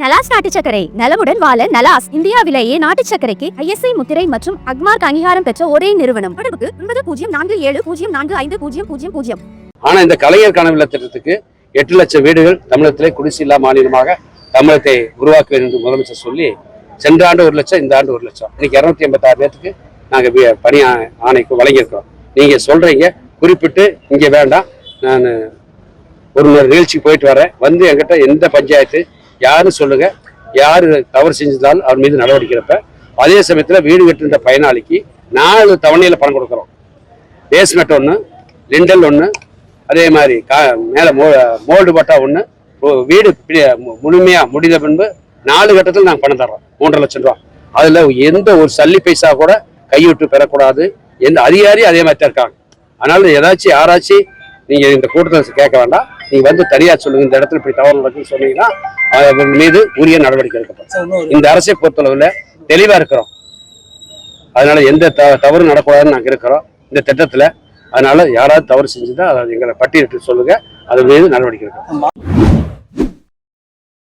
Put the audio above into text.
நலாஸ் நாட்டு சர்க்கரை நலமுடன் வாழ நலாஸ் இந்தியாவிலேயே நாட்டு சர்க்கரைக்கு ISI முத்திரை மற்றும் அக்மார்க் அங்கீகாரம் பெற்ற ஒரே நிறுவனம். தொடர்புக்கு 9047045000. ஆனா இந்த கலைஞர் கனவில்ல திட்டத்துக்கு 8 லட்சம் வீடுகள் தமிழகத்திலே குடிசையில்லா மாநிலமாக தமிழகத்தை உருவாக்க வேண்டும் என்று முதலமைச்சர் சொல்லி சென்ற ஆண்டு 1 லட்சம், இந்த ஆண்டு 1 லட்சம், இன்னைக்கு 286 பேருக்கு நாங்க பணி ஆணைக்கு வழங்கியிருக்கிறோம். நீங்க சொல்றீங்க குறிப்பிட்டு இங்க வேண்டாம், நான் ஒரு நிகழ்ச்சிக்கு போயிட்டு வரேன், வந்து என்கிட்ட எந்த பஞ்சாயத்து யாரும் சொல்லுங்க, யாரு தவறு செஞ்சிருந்தாலும் அவர் மீது நடவடிக்கை எடுப்பேன். அதே சமயத்துல வீடு கட்டுற பயனாளிக்கு 4 தவணையில பணம் கொடுக்குறோம். பேஸ்மெண்ட் 1, லிண்டல் 1, அதே மாதிரி மேல மோல்டு பட்டா 1, வீடு முழுமையா முடிந்த பின்பு 4 கட்டத்தில் நாங்கள் பணம் தர்றோம். 3.5 லட்சம் ரூபா. அதுல எந்த ஒரு சல்லி பைசா கூட கைவிட்டு பெறக்கூடாது. எந்த அதிகாரி அதே மாதிரி தான் இருக்காங்க. அதனால ஏதாச்சும் யாராச்சும் நீங்க இந்த கூட்டத்தை கேட்க வேண்டாம், நீங்க வந்து தனியா சொல்லுங்க, இந்த இடத்துல இப்படி தவறு நடக்குன்னு சொன்னீங்கன்னா அவர் மீது உரிய நடவடிக்கை எடுக்கப்படும். இந்த அரசை பொறுத்தளவுல தெளிவா இருக்கிறோம். அதனால எந்த தவறு நடக்கூடாதுன்னு நாங்க இருக்கிறோம் இந்த திட்டத்துல. அதனால யாராவது தவறு செஞ்சுதான் அதை எங்களை பட்டியலிட்டு சொல்லுங்க, அது மீது நடவடிக்கை எடுக்கிறோம்.